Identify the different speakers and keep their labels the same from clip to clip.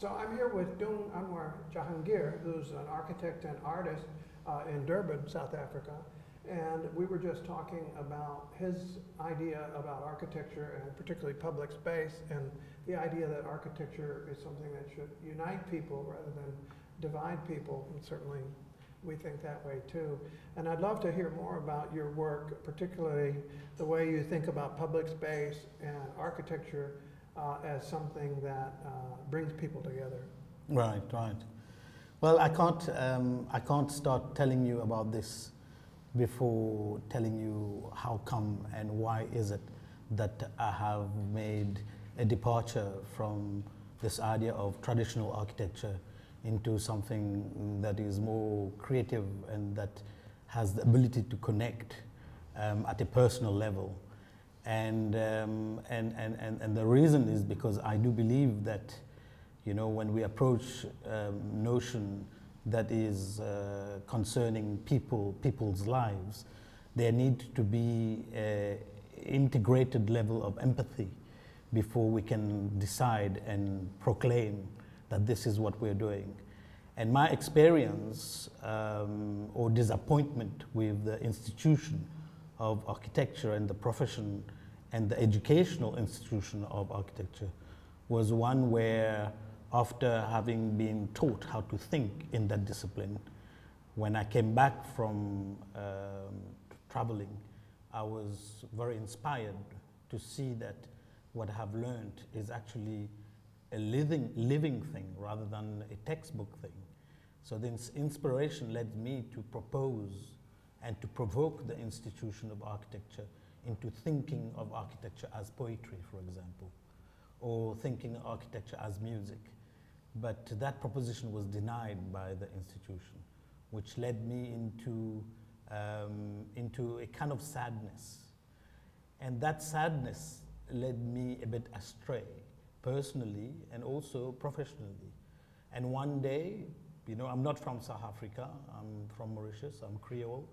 Speaker 1: So I'm here with Doung Anwar Jahangeer, who's an architect and artist in Durban, South Africa. And we were just talking about his idea about architecture and particularly public space, and the idea that architecture is something that should unite people rather than divide people. And certainly we think that way too. And I'd love to hear more about your work, particularly the way you think about public space and architecture as something that brings people together.
Speaker 2: Right, right. Well, I can't start telling you about this before telling you how come and why is it that I have made a departure from this idea of traditional architecture into something that is more creative and that has the ability to connect at a personal level. And the reason is because I do believe that, you know, when we approach notion that is concerning people's lives, there needs to be an integrated level of empathy before we can decide and proclaim that this is what we're doing. And my experience or disappointment with the institution of architecture and the profession and the educational institution of architecture was one where, after having been taught how to think in that discipline, when I came back from traveling, I was very inspired to see that what I have learned is actually a living thing rather than a textbook thing. So this inspiration led me to propose and to provoke the institution of architecture into thinking of architecture as poetry, for example, or thinking of architecture as music. But that proposition was denied by the institution, which led me into a kind of sadness. And that sadness led me a bit astray, personally and also professionally. And one day, you know, I'm not from South Africa, I'm from Mauritius, I'm Creole.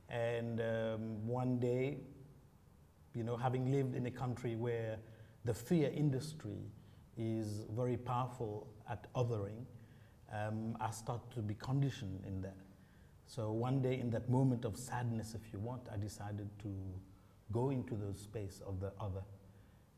Speaker 2: And one day, you know, having lived in a country where the fear industry is very powerful at othering, I started to be conditioned in that. So one day, in that moment of sadness, if you want, I decided to go into the space of the other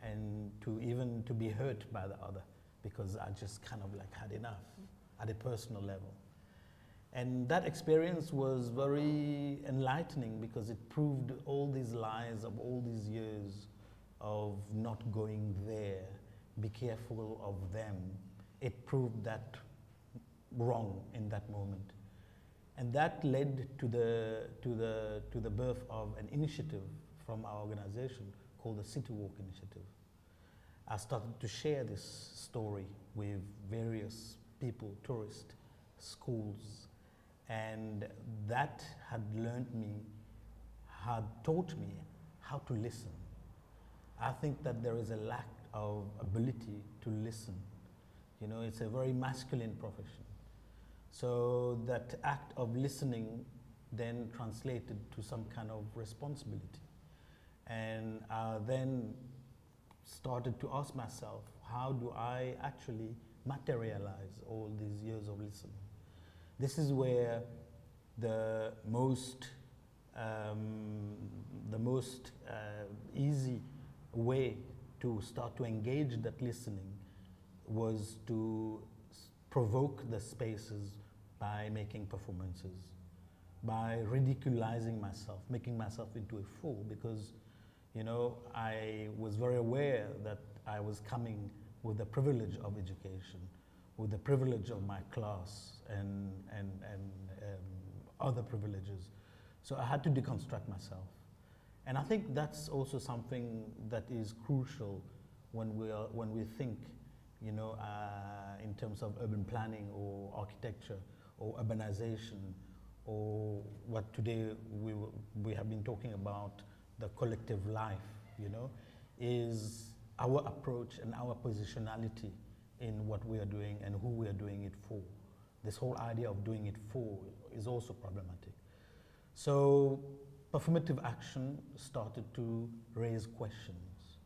Speaker 2: and to be hurt by the other, because I just kind of like had enough at a personal level. And that experience was very enlightening because it proved all these lies of all these years of not going there, be careful of them. It proved that wrong in that moment. And that led to the birth of an initiative from our organization called the City Walk Initiative. I started to share this story with various people, tourists, schools, and that had taught me how to listen. I think that there is a lack of ability to listen. You know, it's a very masculine profession. So that act of listening then translated to some kind of responsibility. And I then started to ask myself, how do I actually materialize all these years of listening? This is where the most easy way to start to engage that listening was to provoke the spaces by making performances, by ridiculizing myself, making myself into a fool, because, you know, I was very aware that I was coming with the privilege of education, with the privilege of my class and other privileges. So I had to deconstruct myself. And I think that's also something that is crucial when we think, you know, in terms of urban planning or architecture or urbanization, or what today we have been talking about, the collective life, you know, is our approach and our positionality in what we are doing and who we are doing it for. This whole idea of doing it for is also problematic. So performative action started to raise questions.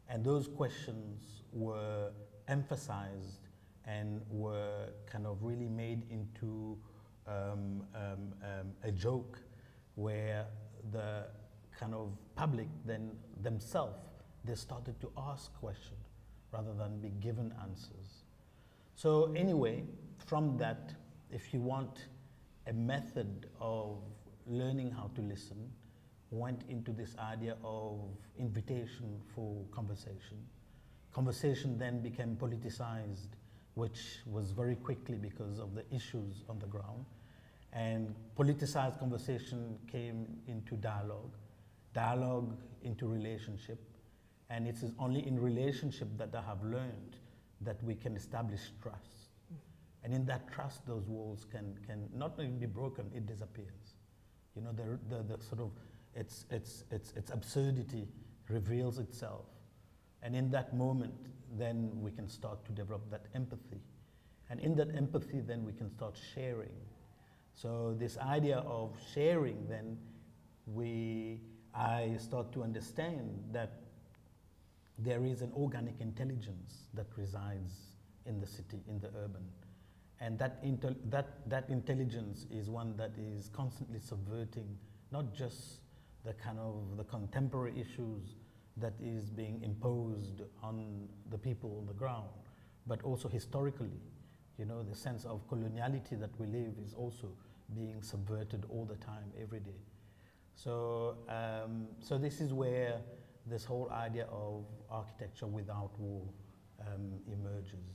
Speaker 2: And those questions were emphasized and were kind of really made into a joke where the kind of public then themselves, they started to ask questions rather than be given answers. So anyway, from that, if you want a method of learning how to listen, went into this idea of invitation for conversation. Conversation then became politicized, which was very quickly because of the issues on the ground. And politicized conversation came into dialogue, dialogue into relationship. And it is only in relationship that I have learned that we can establish trust. And in that trust, those walls can not only be broken, it disappears. You know, the sort of, its absurdity reveals itself. And in that moment, then we can start to develop that empathy. And in that empathy, then we can start sharing. So this idea of sharing, then I start to understand that there is an organic intelligence that resides in the city, in the urban. And that intelligence is one that is constantly subverting not just the kind of the contemporary issues that is being imposed on the people on the ground, but also historically. You know, the sense of coloniality that we live is also being subverted all the time, every day. So, so this is where this whole idea of architecture without war emerges.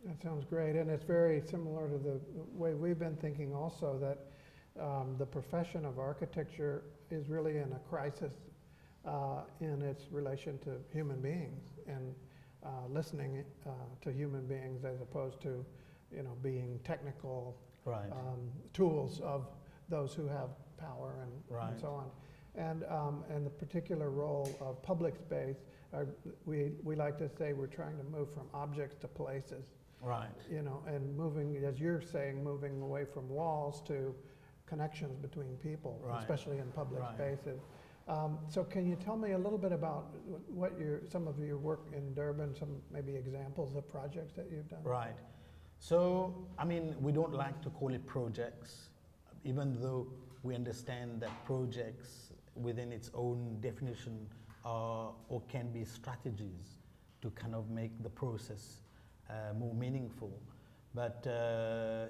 Speaker 1: That sounds great, and it's very similar to the way we've been thinking also, that the profession of architecture is really in a crisis in its relation to human beings and listening to human beings as opposed to, you know, being technical
Speaker 2: right.
Speaker 1: Tools of those who have power and,
Speaker 2: right.
Speaker 1: and so on. And the particular role of public space, we like to say we're trying to move from objects to places.
Speaker 2: Right.
Speaker 1: You know, and moving, as you're saying, moving away from walls to connections between people,
Speaker 2: right.
Speaker 1: especially in public
Speaker 2: right.
Speaker 1: spaces. So can you tell me a little bit about what some of your work in Durban, some maybe examples of projects that you've done?
Speaker 2: Right. So, I mean, we don't like to call it projects, even though we understand that projects within its own definition are or can be strategies to kind of make the process more meaningful. But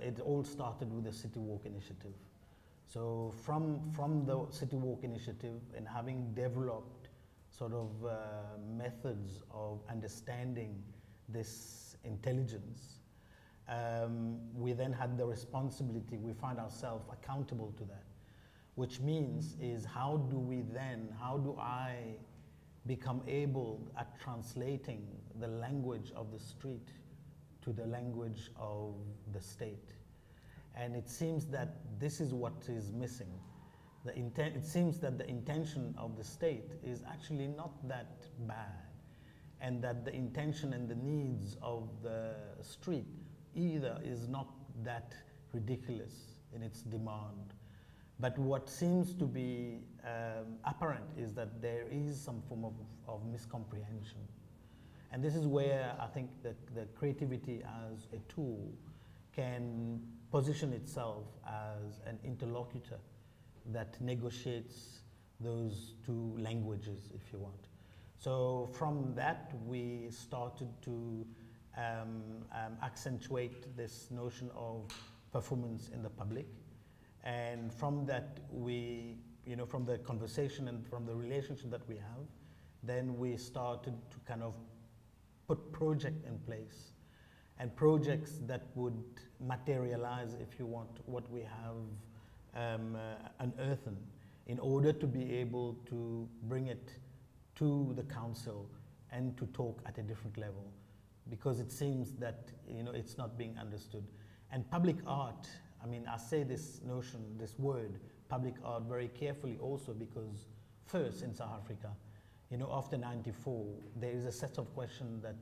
Speaker 2: it all started with the City Walk initiative. So from the City Walk initiative and having developed sort of methods of understanding this intelligence, we then had the responsibility, we find ourselves accountable to that, which means is how do I become able at translating the language of the street to the language of the state? And it seems that this is what is missing. It seems that the intention of the state is actually not that bad, and that the intention and the needs of the street either is not that ridiculous in its demand. But what seems to be apparent is that there is some form of miscomprehension. And this is where I think that the creativity as a tool can position itself as an interlocutor that negotiates those two languages, if you want. So from that, we started to accentuate this notion of performance in the public. And from that, we, from the conversation and from the relationship that we have, then we started to kind of put project in place, and projects that would materialize, if you want, what we have unearthed in order to be able to bring it to the council and to talk at a different level, because it seems that it's not being understood. And public art, I mean, I say this notion, this word, public art, very carefully also, because first in South Africa, after '94, there is a set of questions that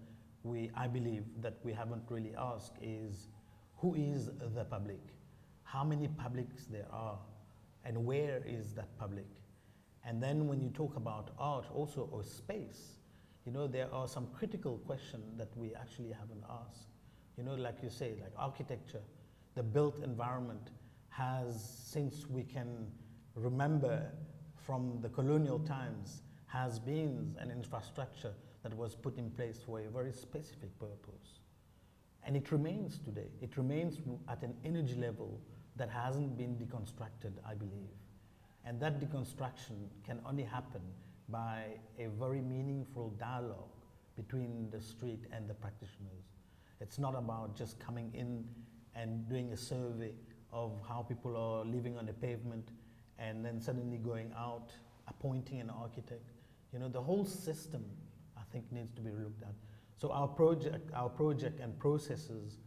Speaker 2: I believe that we haven't really asked is, who is the public? How many publics there are? And where is that public? And then when you talk about art also, or space, there are some critical questions that we actually haven't asked. You know, like you say, like architecture, the built environment has, since we can remember from the colonial times, has been an infrastructure that was put in place for a very specific purpose. And it remains today. It remains at an energy level that hasn't been deconstructed, I believe. And that deconstruction can only happen by a very meaningful dialogue between the street and the practitioners. It's not about just coming in and doing a survey of how people are living on the pavement and then suddenly going out, appointing an architect. You know, the whole system, I think, needs to be looked at. So our project and processes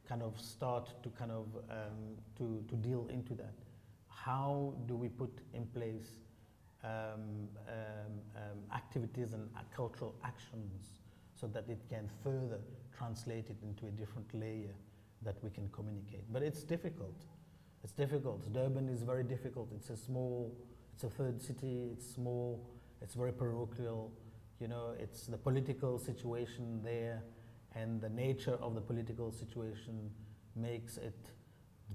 Speaker 2: kind of start to kind of to deal into that. How do we put in place activities and cultural actions so that it can further translate it into a different layer that we can communicate? But it's difficult. It's difficult. Durban is very difficult. It's a third city. It's small. It's very parochial. You know, it's the political situation there, and the nature of the political situation makes it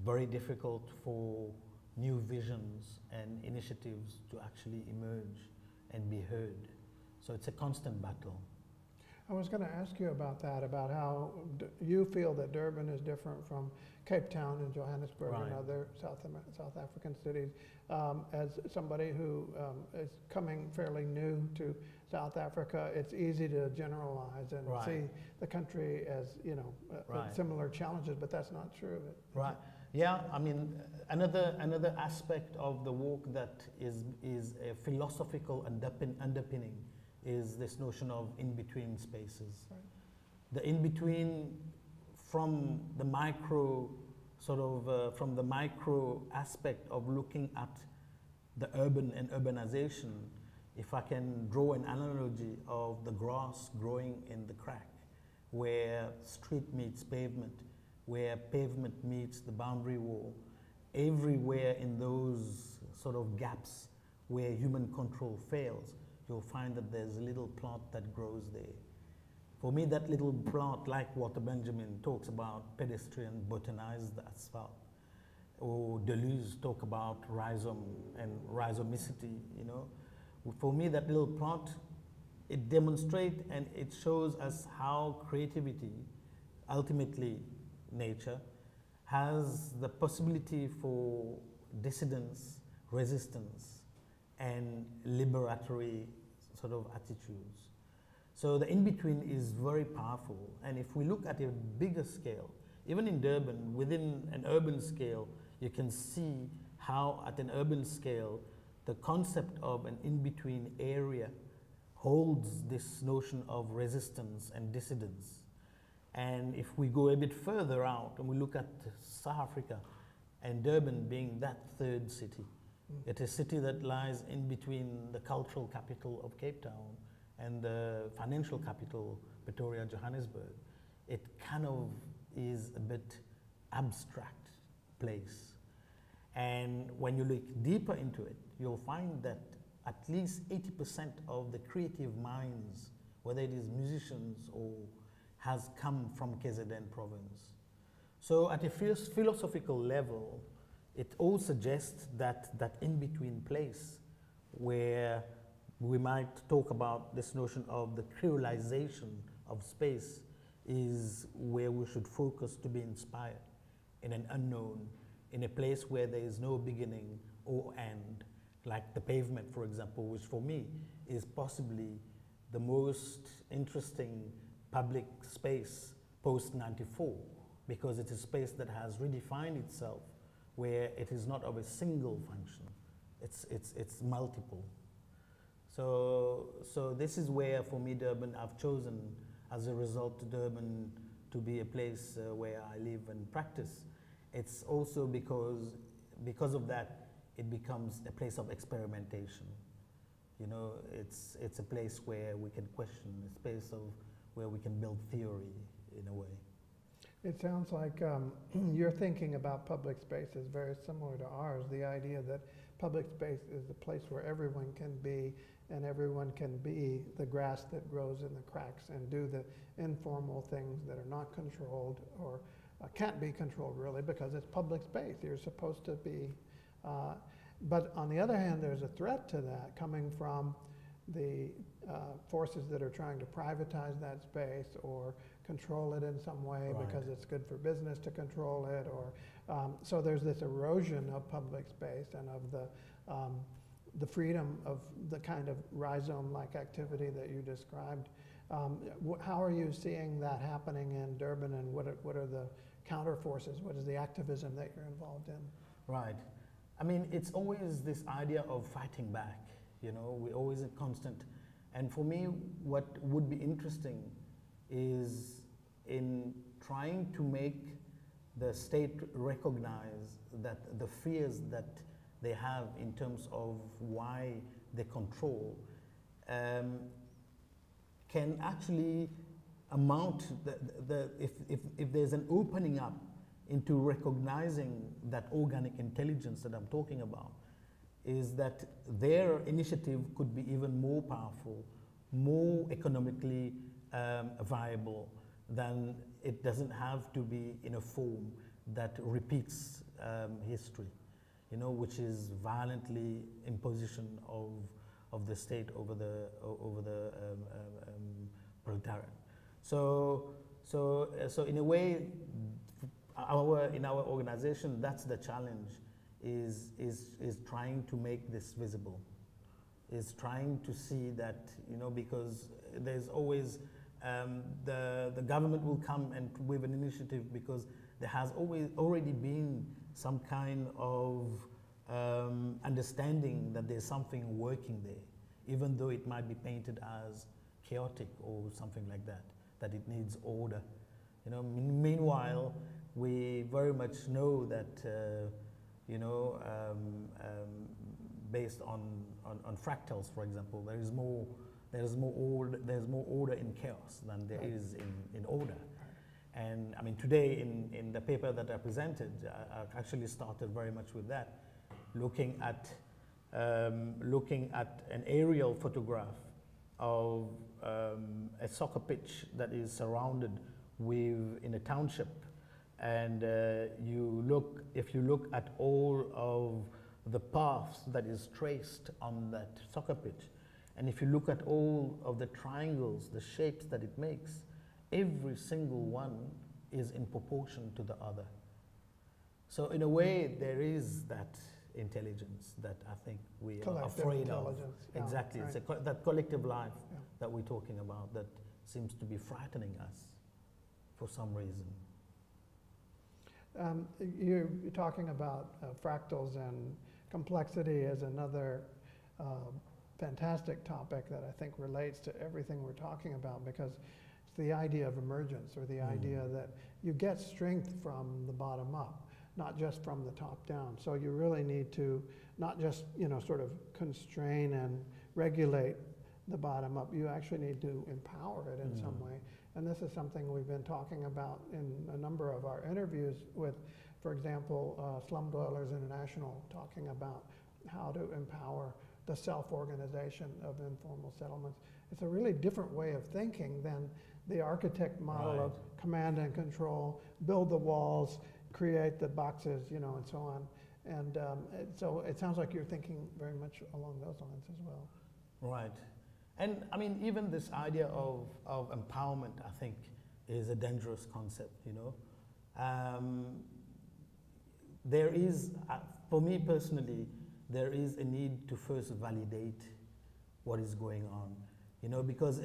Speaker 2: very difficult for new visions and initiatives to actually emerge and be heard. So it's a constant battle.
Speaker 1: I was going to ask you about that, about how you feel that Durban is different from Cape Town and Johannesburg and other South African cities. As somebody who is coming fairly new to South Africa, it's easy to generalize and see the country as, you know, similar challenges, but that's not true.
Speaker 2: Right. Yeah, I mean, another aspect of the work that is a philosophical underpinning is this notion of in-between spaces.
Speaker 1: Right.
Speaker 2: The in-between from the micro, from the micro aspect of looking at the urban and urbanization. If I can draw an analogy of the grass growing in the crack, where street meets pavement, where pavement meets the boundary wall, everywhere in those sort of gaps where human control fails, you'll find that there's a little plant that grows there. For me, that little plant, like Walter Benjamin talks about pedestrian botanized asphalt, or Deleuze talk about rhizome and rhizomicity, you know. For me, that little plant, it demonstrates and it shows us how creativity, ultimately nature, has the possibility for dissidence, resistance, and liberatory sort of attitudes. So the in-between is very powerful. And if we look at a bigger scale, even in Durban, within an urban scale, you can see how at an urban scale, the concept of an in-between area holds this notion of resistance and dissidence. And if we go a bit further out and we look at South Africa and Durban being that third city, it's a city that lies in between the cultural capital of Cape Town and the financial capital, Pretoria, Johannesburg. It kind of is a bit abstract place. And when you look deeper into it, you'll find that at least 80% of the creative minds, whether it is musicians or has come from KZN province. So at a philosophical level, it all suggests that that in-between place where we might talk about this notion of the creolization of space is where we should focus to be inspired in an unknown, in a place where there is no beginning or end, like the pavement, for example, which for me is possibly the most interesting public space post-94, because it is a space that has redefined itself, where it is not of a single function, it's multiple. So this is where, for me, Durban, I've chosen as a result Durban to be a place where I live and practice. It's also because of that, it becomes a place of experimentation. You know, it's a place where we can question, a space of where we can build theory in a way.
Speaker 1: It sounds like you're thinking about public spaces very similar to ours, the idea that public space is the place where everyone can be, and everyone can be the grass that grows in the cracks and do the informal things that are not controlled or can't be controlled really, because it's public space. You're supposed to be, but on the other hand, there's a threat to that coming from the forces that are trying to privatize that space or control it in some way,
Speaker 2: Right.
Speaker 1: because it's good for business to control it, or so there's this erosion of public space and of the freedom of the kind of rhizome-like activity that you described. How are you seeing that happening in Durban, and what are the counter forces? What is the activism that you're involved in?
Speaker 2: Right. I mean, it's always this idea of fighting back. You know, we're always in constant. And for me, what would be interesting is in trying to make the state recognize that the fears that they have in terms of why they control can actually amount, if there's an opening up into recognizing that organic intelligence that I'm talking about, is that their initiative could be even more powerful, more economically viable, than it doesn't have to be in a form that repeats history, you know, which is violently imposition of the state over the proletariat. So in a way, in our organization, that's the challenge. Is trying to make this visible, is trying to see that, you know, because there's always, the government will come and with an initiative because there has already been some kind of understanding that there's something working there, even though it might be painted as chaotic or something like that, that it needs order. You know, meanwhile, we very much know that you know, based on fractals, for example, there's more order in chaos than there is in order. And I mean, today in the paper that I presented, I actually started very much with that, looking at an aerial photograph of a soccer pitch that is surrounded in a township. And if you look at all of the paths that is traced on that soccer pitch, and if you look at all of the triangles, the shapes that it makes, every single one is in proportion to the other. So in a way, there is that intelligence that I think we are afraid of.
Speaker 1: Yeah,
Speaker 2: exactly,
Speaker 1: right.
Speaker 2: It's that collective life that we're talking about that seems to be frightening us for some reason.
Speaker 1: You're talking about fractals, and complexity as another fantastic topic that I think relates to everything we're talking about, because it's the idea of emergence, or the idea that you get strength from the bottom up, not just from the top down. So you really need to not just, you know, sort of constrain and regulate the bottom up. You actually need to empower it in some way. And this is something we've been talking about in a number of our interviews with, for example, Slum Dwellers International, talking about how to empower the self-organization of informal settlements. It's a really different way of thinking than the architect model of command and control, build the walls, create the boxes, you know, and so on. And so it sounds like you're thinking very much along those lines as well. Right.
Speaker 2: And I mean, even this idea of empowerment, I think, is a dangerous concept, you know. There is, for me personally, there is a need to first validate what is going on, you know, because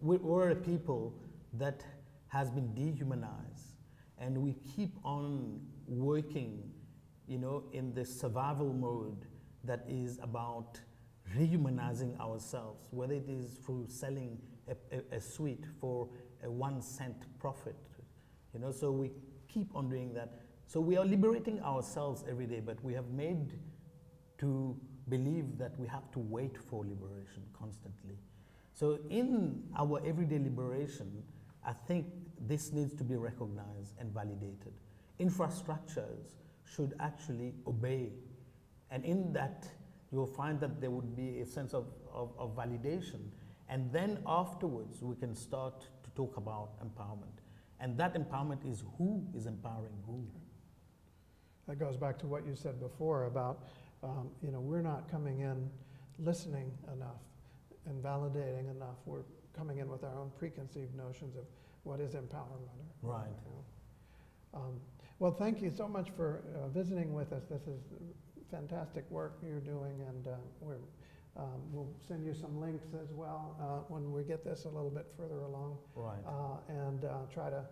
Speaker 2: we're a people that has been dehumanized, and we keep on working, you know, in this survival mode that is about rehumanizing ourselves, whether it is through selling a sweet for a 1 cent profit, you know, so we keep on doing that. So we are liberating ourselves every day, but we have made to believe that we have to wait for liberation constantly. So in our everyday liberation, I think this needs to be recognized and validated. Infrastructures should actually obey And in that, you'll find that there would be a sense of validation. And then afterwards, we can start to talk about empowerment. And that empowerment is who is empowering who.
Speaker 1: That goes back to what you said before about, we're not coming in listening enough and validating enough. We're coming in with our own preconceived notions of what is empowerment.
Speaker 2: Right.
Speaker 1: Well, thank you so much for visiting with us. This is fantastic work you're doing, and we'll send you some links as well when we get this a little bit further along.
Speaker 2: Right.
Speaker 1: And try to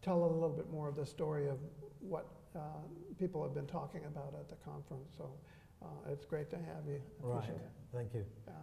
Speaker 1: tell a little bit more of the story of what people have been talking about at the conference. So it's great to have you. Appreciate
Speaker 2: Right.
Speaker 1: it.
Speaker 2: Thank you.
Speaker 1: Yeah.